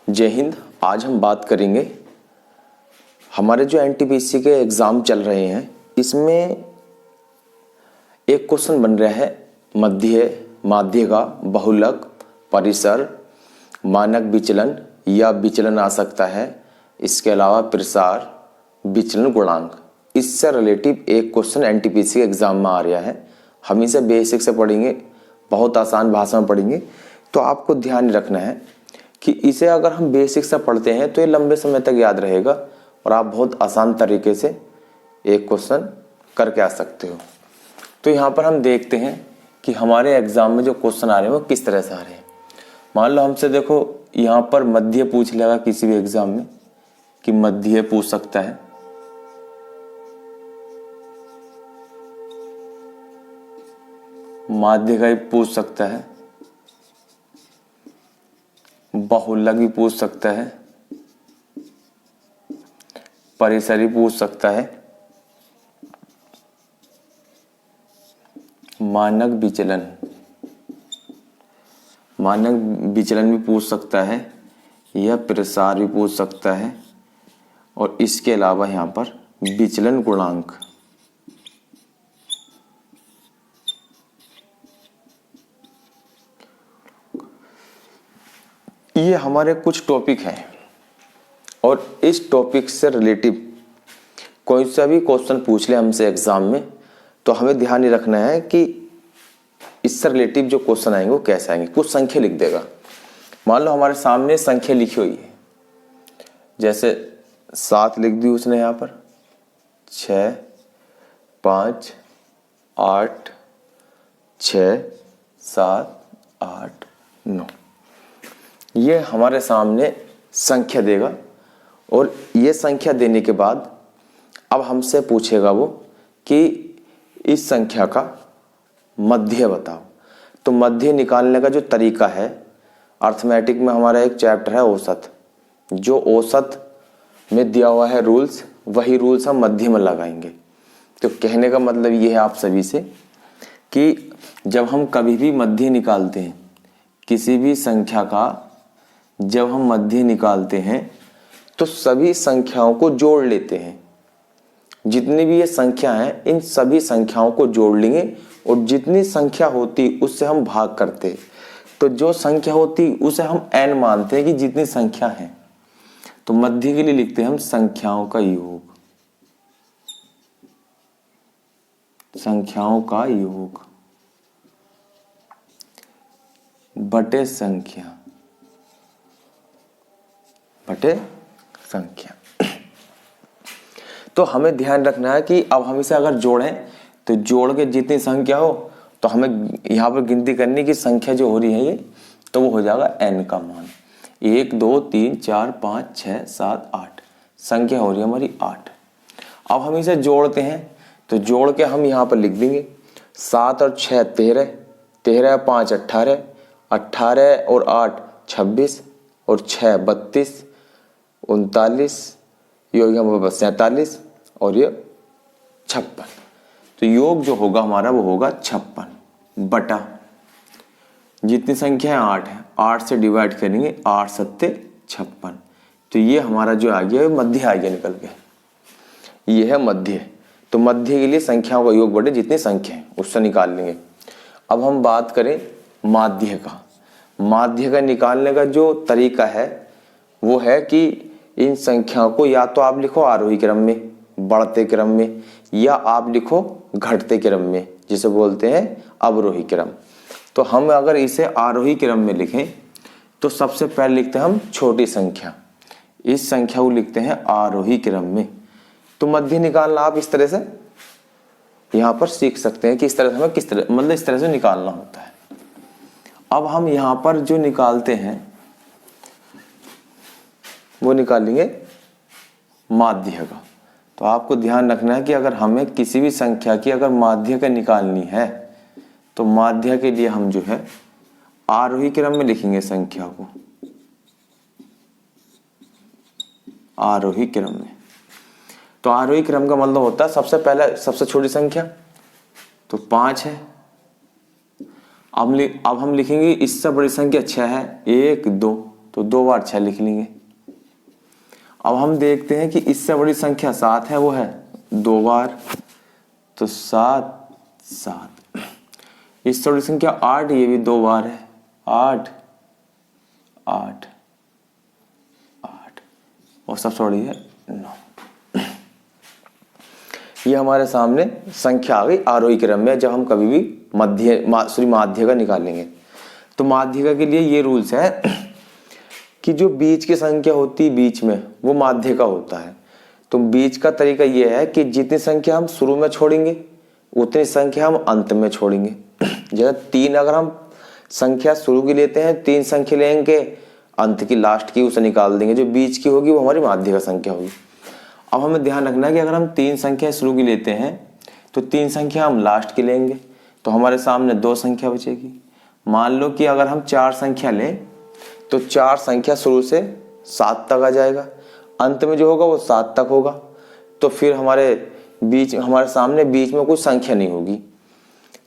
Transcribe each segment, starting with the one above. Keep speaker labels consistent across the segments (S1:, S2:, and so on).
S1: जय हिंद। आज हम बात करेंगे हमारे जो एनटीपीसी के एग्ज़ाम चल रहे हैं, इसमें एक क्वेश्चन बन रहा है माध्य का बहुलक, परिसर, मानक विचलन या विचलन आ सकता है। इसके अलावा प्रसार, विचलन गुणांक, इससे रिलेटिव एक क्वेश्चन एनटीपीसी के एग्ज़ाम में आ रहा है। हम इसे बेसिक से पढ़ेंगे, बहुत आसान भाषा में पढ़ेंगे। तो आपको ध्यान रखना है कि इसे अगर हम बेसिक से पढ़ते हैं तो ये लंबे समय तक याद रहेगा और आप बहुत आसान तरीके से एक क्वेश्चन करके आ सकते हो। तो यहाँ पर हम देखते हैं कि हमारे एग्जाम में जो क्वेश्चन आ रहे हैं वो किस तरह से आ रहे हैं। मान लो हमसे देखो यहाँ पर मध्य पूछ लेगा किसी भी एग्जाम में कि मध्य पूछ सकता है, माध्य का भी पूछ सकता है, बहुलक भी पूछ सकता है, परिसर भी पूछ सकता है, मानक विचलन भी पूछ सकता है या प्रसार भी पूछ सकता है, और इसके अलावा यहाँ पर विचलन गुणांक। ये हमारे कुछ टॉपिक हैं और इस टॉपिक से रिलेटिव कोई सा भी क्वेश्चन पूछ ले हमसे एग्जाम में तो हमें ध्यान ही रखना है कि इससे रिलेटिव जो क्वेश्चन आएंगे वो कैसे आएंगे। कुछ संख्या लिख देगा। मान लो हमारे सामने संख्या लिखी हुई है, जैसे 7 लिख दी उसने यहाँ पर, 6, 5, 8, 6, 7, 8, 9, ये हमारे सामने संख्या देगा। और ये संख्या देने के बाद अब हमसे पूछेगा वो कि इस संख्या का मध्य बताओ। तो मध्य निकालने का जो तरीका है, अर्थमेटिक में हमारा एक चैप्टर है औसत, जो औसत में दिया हुआ है रूल्स, वही रूल्स हम मध्य में लगाएंगे। तो कहने का मतलब ये है आप सभी से कि जब हम कभी भी मध्य निकालते हैं किसी भी संख्या का, जब हम मध्य निकालते हैं तो सभी संख्याओं को जोड़ लेते हैं। जितनी भी ये संख्या हैं इन सभी संख्याओं को जोड़ लेंगे और जितनी संख्या होती उससे हम भाग करते हैं। तो जो संख्या होती उसे हम n मानते हैं कि जितनी संख्या है। तो मध्य के लिए लिखते हैं हम संख्याओं का योग, संख्याओं का योग बटे संख्या, तो हमें ध्यान रखना है कि अब हम इसे अगर जोड़ें तो जोड़ के जितनी संख्या हो तो हमें यहाँ पर गिनती करनी कि संख्या जो हो रही है ये, तो वो हो जाएगा n का मान। 1 2 3 4 5 6 7 8 संख्या हो रही है हमारी 8। अब हम इसे जोड़ते हैं तो जोड़ के हम यहाँ पर लिख देंगे 7 और 6 13, 13 5 18, 18 और 8 26 और 6 32, 39, योग हमारे 47 और ये 56। तो योग जो होगा हमारा वो होगा 56 बटा जितनी संख्या है 8 है, 8 से डिवाइड करेंगे, 8 सत्ते 56। तो ये हमारा जो आ गया मध्य आ गया निकल के, ये है मध्य। तो मध्य के लिए संख्याओं का योग बटे जितनी संख्या है उससे निकाल लेंगे। अब हम बात करें माध्य का। माध्य का निकालने का जो तरीका है वो है कि इन संख्याओं को या तो आप लिखो आरोही क्रम में, बढ़ते क्रम में, या आप लिखो घटते क्रम में, जिसे बोलते हैं अवरोही क्रम। तो हम अगर इसे आरोही क्रम में लिखें तो सबसे पहले लिखते हैं हम छोटी संख्या, इस संख्या को लिखते हैं आरोही क्रम में। तो मध्य निकालना आप इस तरह से यहाँ पर सीख सकते हैं कि इस तरह से हमें किस तरह, मतलब इस तरह से निकालना होता है। अब हम यहाँ पर जो निकालते हैं वो निकालेंगे माध्य का। तो आपको ध्यान रखना है कि अगर हमें किसी भी संख्या की अगर माध्य का निकालनी है तो माध्य के लिए हम जो है आरोही क्रम में लिखेंगे संख्या को, आरोही क्रम में। तो आरोही क्रम का मतलब होता है सबसे पहले सबसे छोटी संख्या, तो 5 है। अब हम लिखेंगे इससे बड़ी संख्या 6 है, 1 2, तो 2 बार 6 लिख लेंगे। अब हम देखते हैं कि इससे बड़ी संख्या 7 है, वो है 2 बार, तो 7 7। इससे बड़ी संख्या 8, ये भी 2 बार है, 8 8 8, और सबसे बड़ी है 9। ये हमारे सामने संख्या आ गई आरोही क्रम में। जब हम कभी भी माध्यिका निकालेंगे तो माध्यिका के लिए ये रूल्स है कि जो बीच की संख्या होती है बीच में, वो माध्यिका होता है। तो बीच का तरीका ये है कि जितनी संख्या हम शुरू में छोड़ेंगे उतनी संख्या हम अंत में छोड़ेंगे। जैसे 3 अगर हम संख्या शुरू की लेते हैं, 3 संख्या लेंगे, अंत की लास्ट की उसे निकाल देंगे, जो बीच की होगी वो हमारी माध्यिका संख्या होगी। अब हमें ध्यान रखना है कि अगर हम 3 संख्या शुरू की लेते हैं तो 3 संख्या हम लास्ट की लेंगे, तो हमारे सामने 2 संख्या बचेगी। मान लो कि अगर हम 4 संख्या लें तो 4 संख्या शुरू से 7 तक आ जाएगा, अंत में जो होगा वो 7 तक होगा। तो फिर हमारे सामने बीच में कोई संख्या नहीं होगी।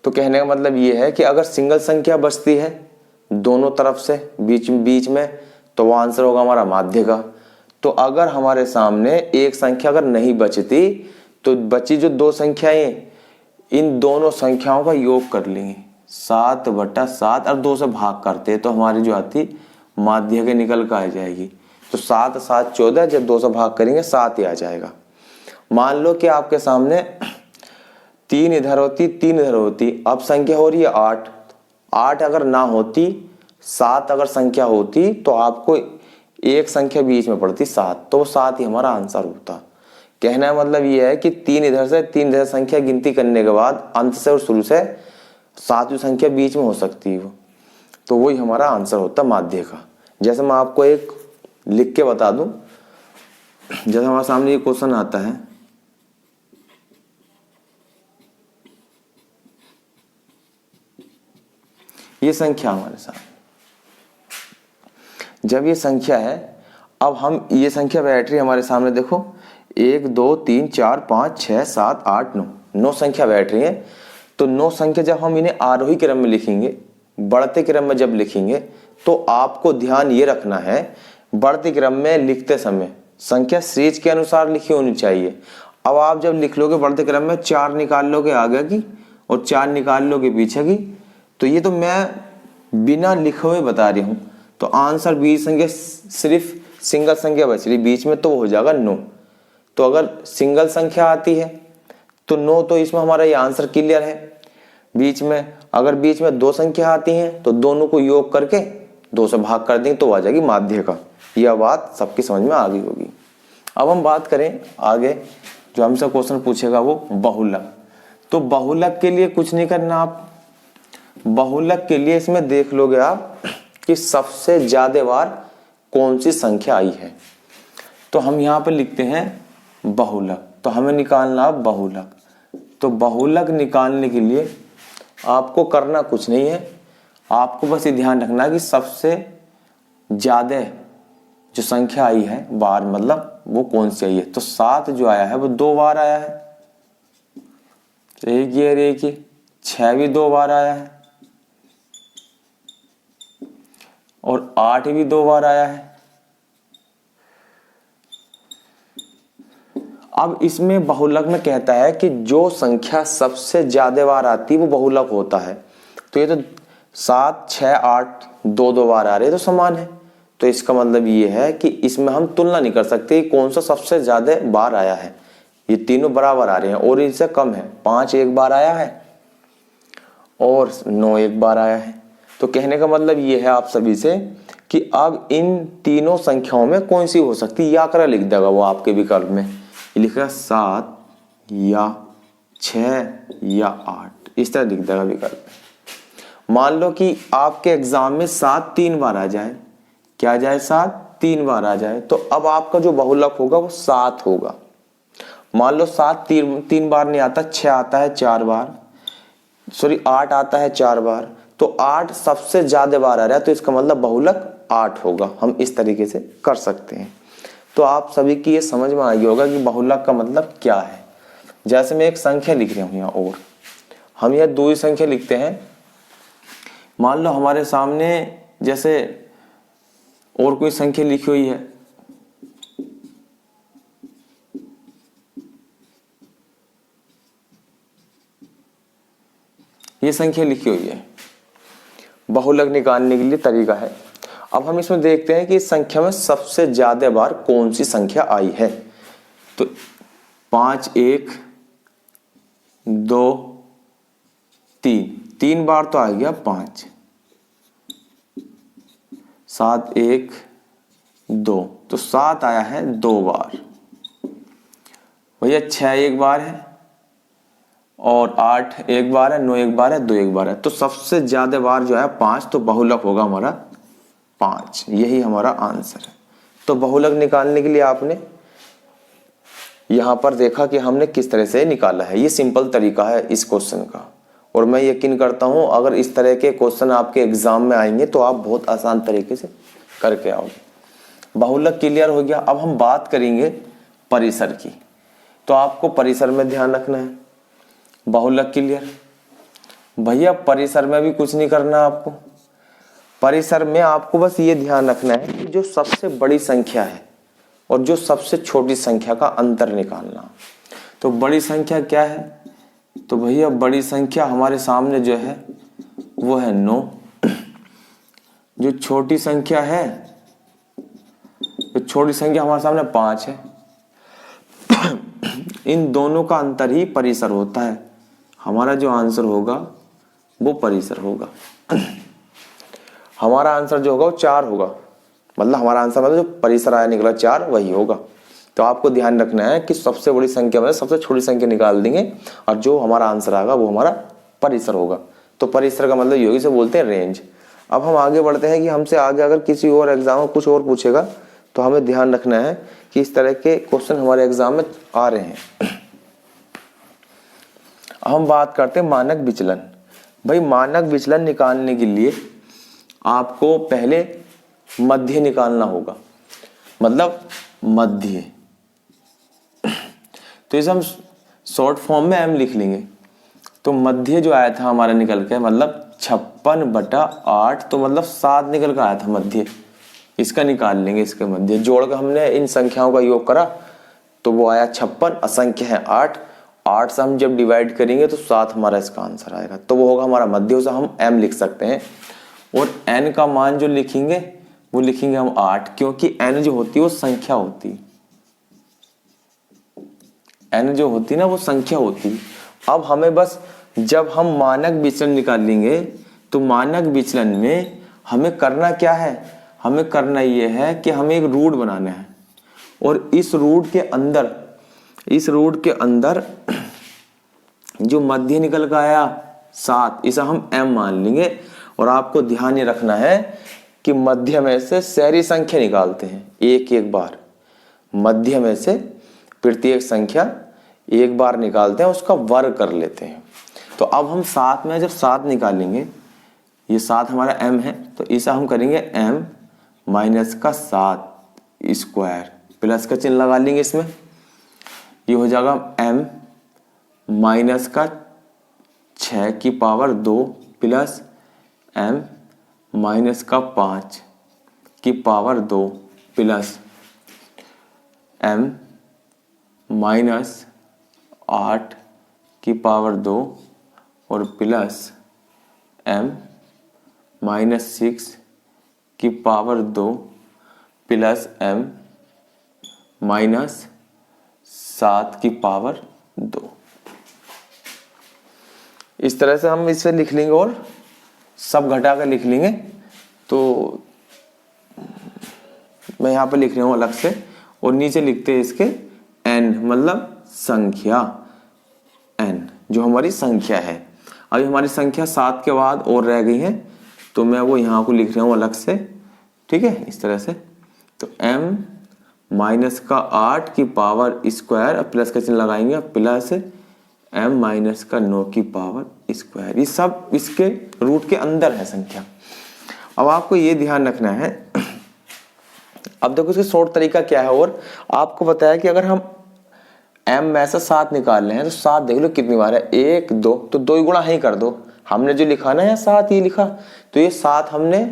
S1: तो कहने का मतलब ये है कि अगर सिंगल संख्या बचती है दोनों तरफ से बीच में, तो वो आंसर होगा हमारा माध्यिका। तो अगर हमारे सामने एक संख्या अगर नहीं बचती तो बची जो 2 संख्याएं, इन दोनों संख्याओं का योग कर लेंगे, 7/7 और 2 से भाग करते तो हमारी जो आती माध्यिका निकल कर आ जाएगी। तो 7 7 14, जब 2 से भाग करेंगे 7 ही आ जाएगा। मान लो कि आपके सामने 3 इधर होती 3 इधर होती, अब संख्या हो रही है 8। 8 अगर ना होती, 7 अगर संख्या होती तो आपको एक संख्या बीच में पड़ती 7, तो वो 7 ही हमारा आंसर होता। कहने का मतलब ये है कि 3 इधर से 3 इधर संख्या गिनती करने के बाद अंत से और शुरू से 7वीं संख्या बीच में हो सकती है वो, तो वही हमारा आंसर होता माध्यिका। जैसे मैं आपको एक लिख के बता दूं, जैसे हमारे सामने ये क्वेश्चन आता है, ये संख्या हमारे सामने, जब ये संख्या है, अब हम ये संख्या बैठ रही है हमारे सामने, देखो 1 2 3 4 5 6 7 8 9, 9 संख्या बैठ रही है। तो 9 संख्या जब हम इन्हें आरोही क्रम में लिखेंगे, बढ़ते क्रम में जब लिखेंगे, तो आपको ध्यान ये रखना है बढ़ते क्रम में लिखते समय संख्या सीरीज के अनुसार लिखी होनी चाहिए। अब आप जब लिख लोगे बढ़ते क्रम में, 4 निकाल लोगे आगे की और 4 निकाल लोगे पीछे की, तो ये तो मैं बिना लिखे हुए बता रही हूं, तो आंसर बीच संख्या सिर्फ सिंगल संख्या बच रही बीच में, तो हो जाएगा 9। तो अगर सिंगल संख्या आती है तो 9, तो इसमें हमारा ये आंसर क्लियर है। बीच में अगर बीच में 2 संख्या आती हैं तो दोनों को योग करके 2 से भाग कर देंगे तो आ जाएगी माध्यिका। यह बात सबकी समझ में आ गई होगी। अब हम बात करें आगे, जो हमसे क्वेश्चन पूछेगा वो बहुलक। तो बहुलक के लिए कुछ नहीं करना, आप बहुलक के लिए इसमें देख लोगे आप कि सबसे ज्यादा बार कौन सी संख्या आई है। तो हम यहाँ पर लिखते हैं बहुलक, तो हमें निकालना बहुलक। तो बहुलक निकालने के लिए आपको करना कुछ नहीं है, आपको बस ये ध्यान रखना है कि सबसे ज्यादा जो संख्या आई है बार, मतलब वो कौन सी आई है। तो 7 जो आया है वो 2 बार आया है, तो एक ये और एक ये। 6 भी 2 बार आया है और 8 भी 2 बार आया है। अब इसमें बहुलक में कहता है कि जो संख्या सबसे ज्यादा बार आती है वो बहुलक होता है। तो ये तो 7 6 8 2 बार आ रहे हैं, तो समान है। तो इसका मतलब ये है कि इसमें हम तुलना नहीं कर सकते कौन सा सबसे ज्यादा बार आया है। ये तीनों बराबर आ रहे हैं और इनसे कम है। 5 एक बार आया है और 9 एक बार आया है। तो कहने का मतलब ये है आप सभी से कि अब इन तीनों संख्याओं में कौन सी हो सकती है, या आंकड़ा लिख देगा वो आपके विकल्प में, लिखा 7 या 6 या 8, इस तरह लिख देगा विकल्प। मान लो कि आपके एग्जाम में 7 3 बार आ जाए, क्या जाए 7 3 बार आ जाए, तो अब आपका जो बहुलक होगा वो 7 होगा। मान लो 7 3 बार नहीं आता, 6 आता है 4 बार, सॉरी 8 आता है 4 बार, तो 8 सबसे ज्यादा बार आ रहा है, तो इसका मतलब बहुलक 8 होगा। हम इस तरीके से कर सकते हैं। तो आप सभी की ये समझ में आई होगा कि बहुलक का मतलब क्या है। जैसे मैं एक संख्या लिख रहा हूं यहाँ, और हम यह 2 संख्या लिखते हैं। मान लो हमारे सामने जैसे और कोई संख्या लिखी हुई है? ये संख्या लिखी हुई है, बहुलक निकालने के लिए तरीका है। अब हम इसमें देखते हैं कि इस संख्या में सबसे ज्यादा बार कौन सी संख्या आई है। तो 5 1 2 3, 3 बार तो आ गया 5, 7 1 2, तो 7 आया है 2 बार। भैया 6 एक बार है, और 8 एक बार है, 9 एक बार है, 2 एक बार है। तो सबसे ज्यादा बार जो है 5, तो बहुलक होगा हमारा 5, यही हमारा आंसर है। तो बहुलक निकालने के लिए आपने यहां पर देखा कि हमने किस तरह से निकाला है। ये सिंपल तरीका है इस क्वेश्चन का, और मैं यकीन करता हूं अगर इस तरह के क्वेश्चन आपके एग्जाम में आएंगे तो आप बहुत आसान तरीके से करके आओगे। बहुलक क्लियर हो गया। अब हम बात करेंगे परिसर की। तो आपको परिसर में ध्यान रखना है। बहुलक क्लियर। भैया परिसर में भी कुछ नहीं करना आपको। परिसर में आपको बस ये ध्यान रखना है कि जो सबसे बड़ी संख्या है और जो सबसे छोटी संख्या का अंतर निकालना। तो बड़ी संख्या क्या है? तो भैया बड़ी संख्या हमारे सामने जो है वो है 9। जो छोटी संख्या है, तो छोटी संख्या हमारे सामने 5 है। इन दोनों का अंतर ही परिसर होता है। हमारा जो आंसर होगा वो परिसर होगा। हमारा आंसर जो होगा वो 4 होगा। मतलब हमारा आंसर मतलब जो परिसर आया निकला 4, वही होगा। तो आपको ध्यान रखना है कि सबसे बड़ी संख्या में सबसे छोटी संख्या निकाल देंगे, और जो हमारा आंसर आएगा वो हमारा परिसर होगा। तो परिसर का मतलब योगी से बोलते हैं रेंज। अब हम आगे बढ़ते हैं कि हमसे आगे अगर किसी और एग्जाम में कुछ और पूछेगा तो हमें ध्यान रखना है कि इस तरह के क्वेश्चन हमारे एग्जाम में आ रहे हैं। हम बात करते हैं मानक विचलन। भाई मानक विचलन निकालने के लिए आपको पहले मध्य निकालना होगा, मतलब मध्य। तो इसे हम शॉर्ट फॉर्म में m लिख लेंगे। तो मध्य जो आया था हमारा निकल के, मतलब 56/8, तो मतलब 7 निकल कर आया था मध्य। इसका निकाल लेंगे, इसके मध्य जोड़कर हमने इन संख्याओं का योग करा तो वो आया 56। असंख्य है 8, 8 से हम जब डिवाइड करेंगे तो 7 हमारा इसका आंसर आएगा। तो वो होगा हमारा मध्य, उसे हम m लिख सकते हैं। और n का मान जो लिखेंगे वो लिखेंगे हम 8, क्योंकि n जो होती है वो संख्या होती है। n जो होती है ना वो संख्या होती है। अब हमें बस जब हम मानक विचलन निकालेंगे तो मानक विचलन में हमें करना क्या है? हमें करना ये है कि हमें एक रूट बनाना है, और इस रूट के अंदर जो मध्य निकल कर आया 7, इसे हम m मान लेंगे। और आपको ध्यान ये रखना है कि मध्य में से सारी संख्या निकालते हैं एक एक बार। मध्य में से प्रत्येक संख्या एक बार निकालते हैं, उसका वर्ग कर लेते हैं। तो अब हम 7 में जब 7 निकालेंगे, ये 7 हमारा m है, तो इसे हम करेंगे m माइनस का 7 स्क्वायर, प्लस का चिन्ह लगा लेंगे इसमें। ये हो जाएगा m माइनस का 6 की पावर 2 प्लस m माइनस का 5 की पावर 2 प्लस m माइनस 8 की पावर 2 और प्लस m माइनस 6 की पावर 2 प्लस m माइनस 7 की पावर 2। इस तरह से हम इसे लिख लेंगे और सब घटा कर लिख लेंगे। तो मैं यहाँ पे लिख रहा हूँ अलग से, और नीचे लिखते हैं इसके n, मतलब संख्या n जो हमारी संख्या है। अभी हमारी संख्या 7 के बाद और रह गई है, तो मैं वो यहाँ को लिख रहा हूँ अलग से, ठीक है, इस तरह से। तो m माइनस का 8 की पावर स्क्वायर, प्लस का चिन्ह लगाएंगे, प्लस m माइनस का 9 की पावर स्क्वायर। ये सब इसके रूट के अंदर है संख्या। अब आपको ये ध्यान रखना है। अब देखो इसका शॉर्ट तरीका क्या है, और आपको बताया कि अगर हम m में से 7 निकाल रहे हैं तो 7 देख लो कितनी बार है, 1 2, तो 2 गुणा ही कर दो। हमने जो लिखा ना है 7 ये लिखा, तो ये 7 हमने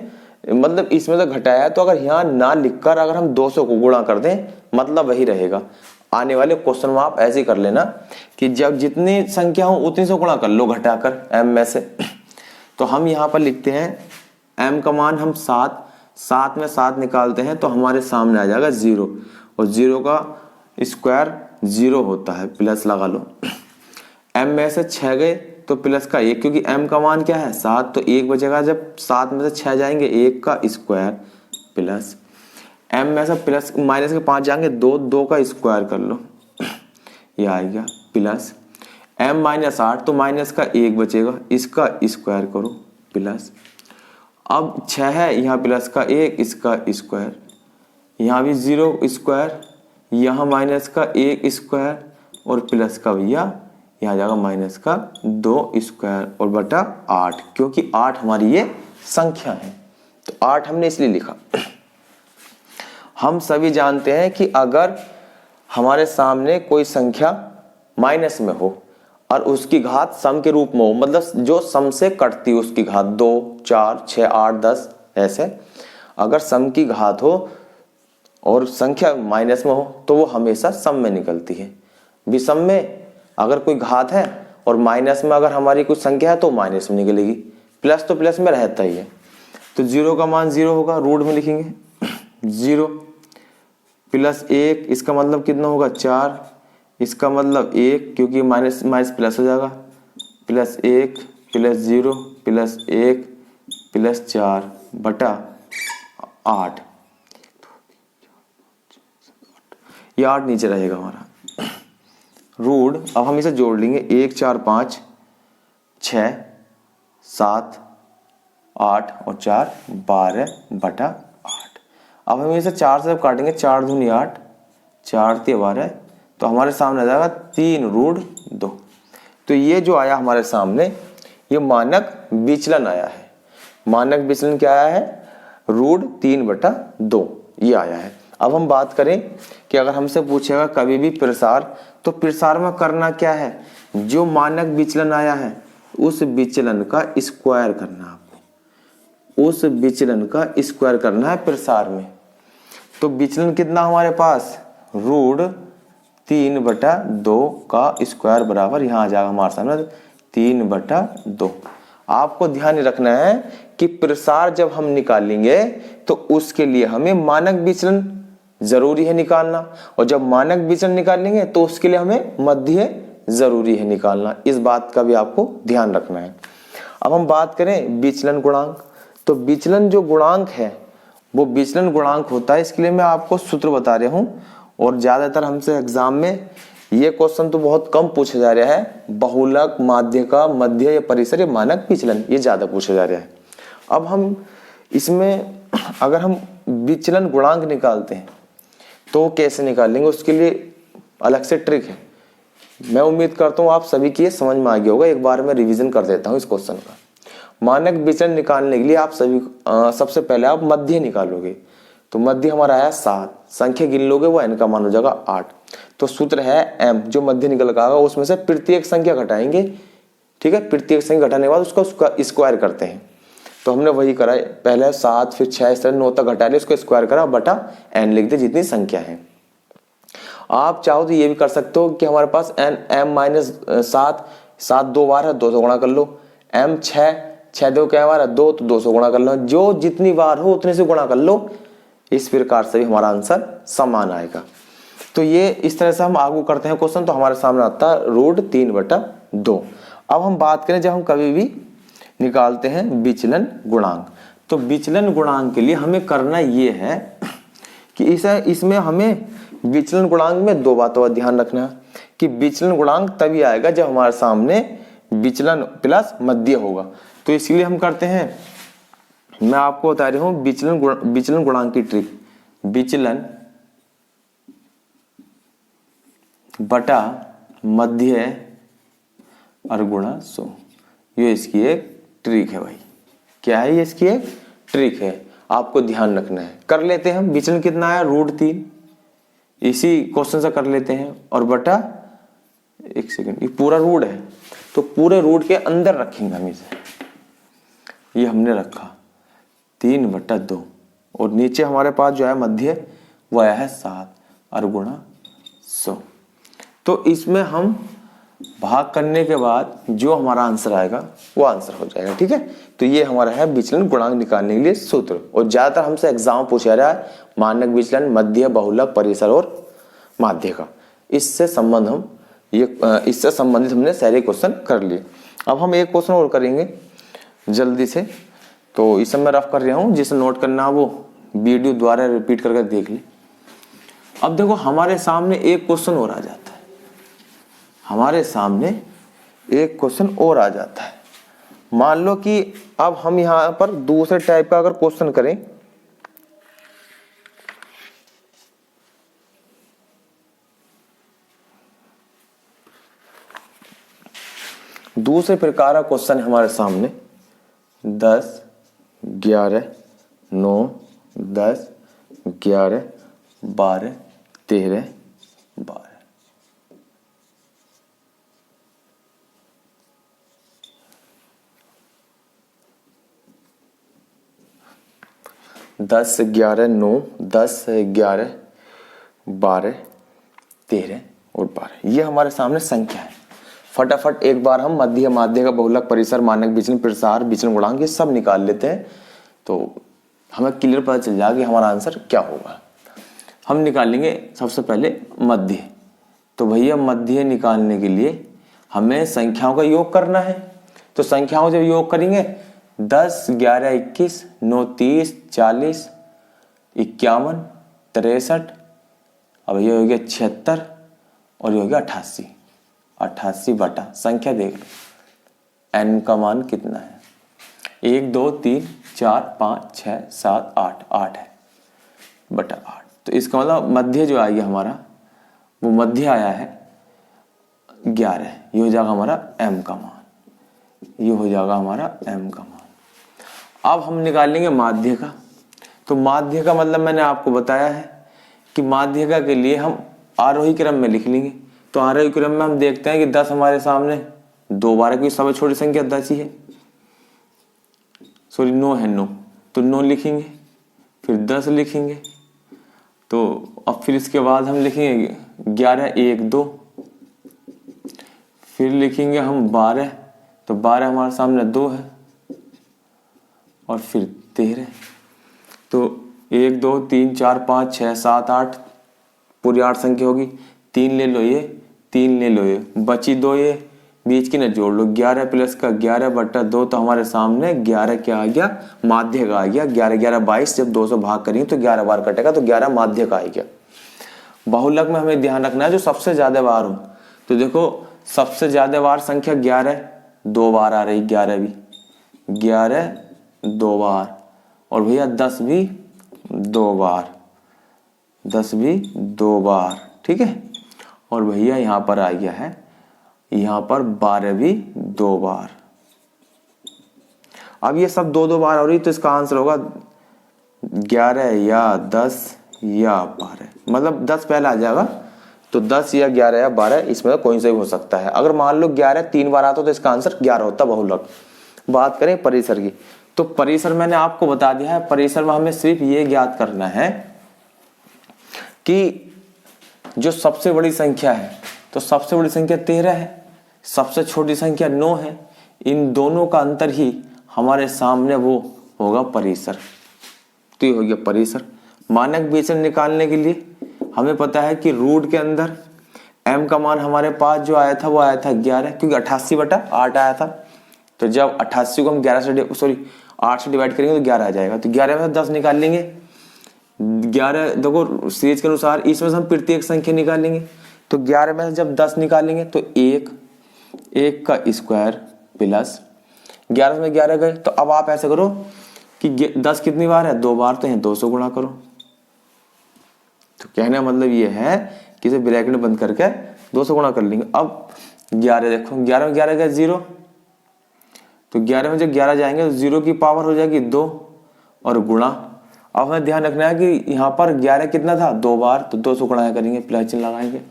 S1: मतलब इसमें तो घटाया है, तो अगर यहाँ ना लिखकर अगर हम 200 को गुणा कर दें मतलब वही रहेगा। आने वाले क्वेश्चन में आप ऐसे ही कर लेना कि जब जितनी संख्या हो उतनी से गुणा कर लो घटाकर m में से। तो हम यहाँ पर लिखते हैं m का मान हम 7 में 7 निकालते हैं तो हमारे सामने आ जाएगा 0, और 0 का स्क्वायर 0 होता है, प्लस लगा लो। m में से 6 गए तो प्लस का 1, क्योंकि m का मान क्या है 7, तो 1 बचेगा। जब 7 में से 6 जाएंगे 1 का स्क्वायर प्लस m में से प्लस माइनस के 5 जाएंगे 2 का स्क्वायर कर लो, ये आएगा प्लस m माइनस 8 तो माइनस का 1 बचेगा, इसका स्क्वायर करो प्लस। अब 6 है यहाँ प्लस का 1, इसका स्क्वायर, यहाँ भी 0 स्क्वायर, यहाँ माइनस का 1 स्क्वायर और प्लस का भैया यहाँ जाएगा माइनस का 2 स्क्वायर और बटा 8, क्योंकि 8 हमारी ये संख्या है तो 8 हमने इसलिए लिखा। हम सभी जानते हैं कि अगर हमारे सामने कोई संख्या माइनस में हो और उसकी घात सम के रूप में हो, मतलब जो सम से कटती है उसकी घात 2, 4, 6, 8, 10 ऐसे, अगर सम की घात हो और संख्या माइनस में हो तो वो हमेशा सम में निकलती है। विषम में अगर कोई घात है और माइनस में अगर हमारी कुछ संख्या है तो माइनस में निकलेगी, प्लस तो प्लस में रहता ही है। तो 0 का मान 0 होगा, रूट में लिखेंगे 0 प्लस 1, इसका मतलब कितना होगा 4, इसका मतलब 1 क्योंकि माइनस माइनस प्लस हो जाएगा, प्लस 1 प्लस 0 प्लस 1 प्लस 4 बटा 8, ये 8 नीचे रहेगा हमारा रूट। अब हम इसे जोड़ लेंगे 1, 4, 5, 6, 7, 8 और 4 12 बटा 8। अब हम इसे 4 से काटेंगे, 4 दूनी 8, 4 तिया 12, तो हमारे सामने आ जाएगा 3 रूट 2। तो ये जो आया हमारे सामने ये मानक विचलन आया है। मानक विचलन क्या आया है? रूट 3/2 ये आया है। अब हम बात करें कि अगर हमसे पूछेगा कभी भी प्रसार, तो प्रसार में करना क्या है? जो मानक विचलन आया है उस विचलन का स्क्वायर करना, आपको उस विचलन का स्क्वायर करना है प्रसार में। तो विचलन कितना हमारे पास? रूट 3/2 का स्क्वायर बराबर यहाँ आ जाएगा हमारे सामने 3/2। आपको ध्यान रखना है कि प्रसार जब हम निकालेंगे तो उसके लिए हमें मानक विचलन जरूरी है निकालना, और जब मानक विचलन निकालेंगे तो उसके लिए हमें मध्य जरूरी है निकालना। इस बात का भी आपको ध्यान रखना है। अब हम बात करें विचलन गुणांक, तो विचलन जो गुणांक है वो विचलन गुणांक होता है। इसके लिए मैं आपको सूत्र बता रहा हूं, और ज्यादातर हमसे एग्जाम में ये क्वेश्चन तो बहुत कम पूछा जा रहा है। बहुलक, माध्यिका, मध्य या परिसर या मानक विचलन ये ज्यादा पूछा जा रहा है। अब हम इसमें अगर हम विचलन गुणांक निकालते हैं तो कैसे निकालेंगे, उसके लिए अलग से ट्रिक है। मैं उम्मीद करता हूँ आप सभी की ये समझ में आ गया होगा। एक बार मैं रिवीजन कर देता हूँ इस क्वेश्चन का। मानक विचलन निकालने के लिए आप सभी सबसे पहले आप मध्य निकालोगे, तो मध्य हमारा आया 7, संख्या गिन लोगे वो n का मान हो जाएगा 8। तो सूत्र है m, जो मध्य निकल का आएगा उसमें से प्रत्येक संख्या घटाएंगे, ठीक है। प्रत्येक संख्या घटाने के बाद उसका स्क्वायर करते हैं। तो हमने वही करा, पहले 7 फिर 6 इस तरह 9 तक घटा लिया, उसको स्क्वायर करा बटा n लिख दे जितनी संख्या है। आप चाहो तो ये भी कर सकते हो कि हमारे पास m-7, 7 2 बार है 200 गुणा कर लो, m 6 2 क्या बार है 2, तो 200 गुणा कर लो। जो जितनी बार हो उतने से गुणा कर लो। इस प्रकार से भी हमारा आंसर समान आएगा। तो ये इस तरह से हम आगे करते हैं क्वेश्चन, तो हमारे सामने आता है रूट 3/2। अब हम बात करें जब हम कभी भी निकालते हैं विचलन गुणांक, तो विचलन गुणांक के लिए हमें करना ये है कि इसमें हमें विचलन गुणांक में 2 बातों का ध्यान रखना है कि विचलन गुणांक तभी आएगा जब हमारे सामने विचलन प्लस मध्य होगा। तो इसलिए हम करते हैं, मैं आपको बता रही हूं विचलन गुणांक की ट्रिक। विचलन बटा मध्य और गुणा 100, ये इसकी एक ट्रिक है भाई। क्या है ये? इसकी एक ट्रिक है, आपको ध्यान रखना है। कर लेते हैं हम। विचलन कितना है? रूट 3, इसी क्वेश्चन से कर लेते हैं, और बटा 1 सेकंड, ये पूरा रूट है तो पूरे रूट के अंदर रखेंगे हम इसे। ये हमने रखा 3/2 और नीचे हमारे पास जो है मध्य वो आया है 7 और गुणा 100। तो इसमें हम भाग करने के बाद जो हमारा आंसर आएगा वो आंसर हो जाएगा। ठीक है, तो ये हमारा है विचलन गुणांक निकालने के लिए सूत्र। और ज्यादातर हमसे एग्जाम पूछा रहा है मानक विचलन, मध्य, बहुलक, परिसर और माध्य का। इससे संबंधित हमने सारे क्वेश्चन कर लिए। अब हम एक क्वेश्चन और करेंगे जल्दी से, तो इसे मैं रफ कर रहा हूँ, जिसे नोट करना वो वीडियो द्वारा रिपीट करके देख ले। अब देखो हमारे सामने एक क्वेश्चन और आ जाता है, हमारे सामने एक क्वेश्चन और आ जाता है। मान लो कि अब हम यहां पर दूसरे टाइप का अगर क्वेश्चन करें, दूसरे प्रकार का क्वेश्चन हमारे सामने 10, 11, 9, 10, 11, 12, 13, 12। 10, 11, 9, 10, 11, 12, 13 और 12 ये हमारे सामने संख्या है। फटाफट एक बार हम मध्य, माध्य का, बहुलक, परिसर, मानक विचलन, प्रसार, विचलन गुणांक ये सब निकाल लेते हैं, तो हमें क्लियर पता चल जाएगा कि हमारा आंसर क्या होगा। हम निकालेंगे सबसे पहले मध्य। तो भैया मध्य निकालने के लिए हमें संख्याओं का योग करना है। तो संख्याओं जब योग करेंगे 10, 11, 21, 9, 30, 40, 51, 63, अब ये हो गया 76 और ये हो गया 88। 88 बटा संख्या देख लो, n का मान कितना है, 1, 2, 3, 4, 5, 6, 7, 8, 8 है बटा 8। तो इसका मतलब मध्य जो आएगा हमारा वो मध्य आया है 11। ये हो जाएगा हमारा m का मान, ये हो जाएगा हमारा m का मान। अब हम निकालेंगे माध्य का। तो माध्य का मतलब मैंने आपको बताया है कि माध्य का के लिए हम आरोही क्रम में लिख लेंगे। तो आरोही क्रम में हम देखते हैं कि 10 हमारे सामने 2 बार की सबसे छोटी संख्या 10 ही है, सॉरी 9 है, 9 तो 9 लिखेंगे, फिर 10 लिखेंगे, तो अब फिर इसके बाद हम लिखेंगे 11, 1, 2, फिर लिखेंगे हम 12, तो 12 हमारे सामने 2 है, और फिर 13। तो 1, 2, 3, 4, 5, 6, 7, 8 पूरी 8 संख्या होगी। 3 ले लो ये, 3 ले लो ये, बची 2 ये, बीच की ना जोड़ लो, 11 प्लस का 11 बटा 2। तो हमारे सामने 11 क्या आ गया, माध्य का आ गया। 11, 11, 22, जब 2 से भाग करेंगे तो 11 बार कटेगा, तो 11 माध्य का आ गया। बहुलक में हमें ध्यान रखना है जो सबसे ज्यादा बार हो। तो देखो सबसे ज्यादा बार संख्या 11, 2 बार आ रही, 11 भी 11 2 बार, और भैया 10 भी 2 बार, 10 भी 2 बार, ठीक है। और भैया यहाँ पर आ गया है, यहाँ पर 12 भी 2 बार। अब ये सब 2-2 बार हो रही, तो इसका आंसर होगा 11 या 10 या 12, मतलब 10 पहले आ जाएगा। तो 10 या 11 या 12 इसमें कोई से भी हो सकता है। अगर मान लो 11 3 बार आता तो इसका आंसर 11 होता बहुलक। बात करें परिसर की, तो परिसर मैंने आपको बता दिया है। परिसर में हमें सिर्फ ये ज्ञात करना है कि जो सबसे बड़ी संख्या है, तो सबसे बड़ी संख्या 13 है, सबसे छोटी संख्या 9 है। इन दोनों का अंतर ही हमारे सामने वो होगा परिसर। तो ये हो गया परिसर। मानक विचलन निकालने के लिए हमें पता है कि रूट के अंदर m का मान हमारे पास जो आया था वो आया था 11, क्योंकि 88 बटा 8 आया था। तो जब 88 को हम 8 से डिवाइड करेंगे तो 11 आ जाएगा। तो 11 में से 10 निकाल लेंगे। 11 देखो सीरीज के अनुसार इसमें से हम प्रत्येक संख्या निकालेंगे। तो 11 में से जब 10 निकालेंगे तो 1 का स्क्वायर प्लस 11 में 11 गए। तो अब आप ऐसे करो कि 10 कितनी बार है, 2 बार, तो यहाँ 2 से गुणा करो। तो कहने का मतलब ये है कि इसे ब्रैकेट बंद करके 2 से गुणा कर लेंगे। अब 11 देखो, 11 में 11 गए 0, तो 11 में जब 11 जाएंगे तो 0 की पावर हो जाएगी 2 और गुणा। अब हमें ध्यान रखना है कि यहाँ पर 11 कितना था, 2 बार, तो 2 से गुणा करेंगे, प्लस चिन्ह लगाएंगे।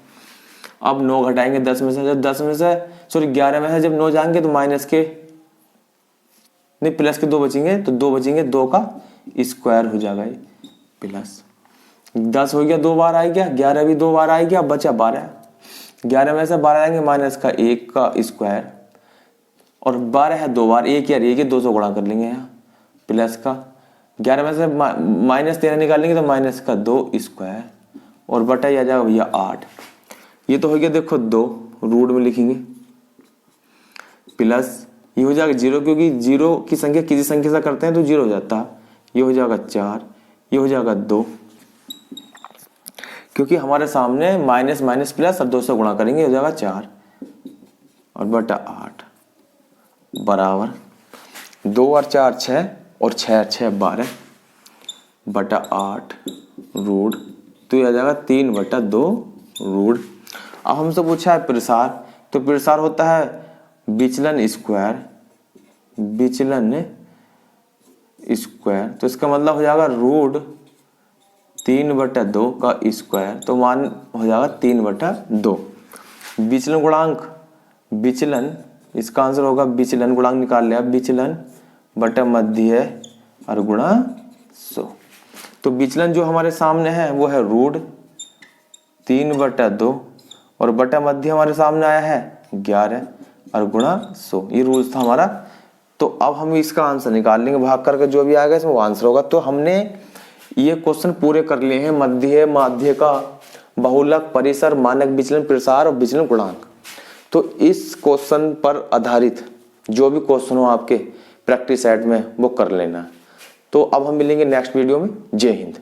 S1: अब 9 घटाएंगे 10 में से, जब 10 में से सॉरी 11 में से जब 9 जाएंगे तो माइनस के नहीं प्लस के 2 बचेंगे, तो 2 बचेंगे, 2 का स्क्वायर हो जाएगा ये प्लस 10 हो गया, 2 बार आ गया, 11 भी 2 बार आ गया, बचा 12। 11 में से 12 आएंगे माइनस का 1 का स्क्वायर और 12 है 2 बार, 1 यार 1 है 2 से गुणा कर लेंगे यहाँ प्लस का 11 में से माइनस 13 निकालेंगे तो माइनस का 2 स्क्वायर और बटा ही आ जाएगा भैया 8। ये तो हो गया देखो 2 रूट में लिखेंगे प्लस ये हो जाएगा 0 क्योंकि 0 की संख्या किसी संख्या से करते हैं तो 0 हो जाता है। ये हो जाएगा 4, ये हो जाएगा 2 क्योंकि हमारे सामने माइनस माइनस प्लस और 2 से गुणा करेंगे हो जाएगा 4 और बटा 8 बराबर 2 और 4 6 और 6 6 12 बटा 8 रूट तो ये आ जाएगा 3 बटा 2 रूट। अब हमसे पूछा है प्रसार, तो प्रसार होता है विचलन स्क्वायर, विचलन स्क्वायर तो इसका मतलब हो जाएगा रूट 3 बटा 2 का स्क्वायर तो मान हो जाएगा 3 बटा 2। विचलन गुणांक, विचलन इसका आंसर होगा विचलन गुणांक निकाल लिया, विचलन बटा मध्य और गुणा 100। तो विचलन जो हमारे सामने है वो है रूट 3 बटा 2 और बटा मध्य हमारे सामने आया है 11 और गुणा 100। ये रूल्स था हमारा। तो अब हम इसका आंसर निकाल लेंगे, भाग करके जो भी आएगा इसमें वो आंसर होगा। तो हमने ये क्वेश्चन पूरे कर लिए हैं, मध्य, माध्य का, बहुलक, परिसर, मानक विचलन, प्रसार और विचलन गुणांक। तो इस क्वेश्चन पर आधारित जो भी क्वेश्चन हो आपके प्रैक्टिस सेट में वो कर लेना। तो अब हम मिलेंगे नेक्स्ट वीडियो में। जय हिंद।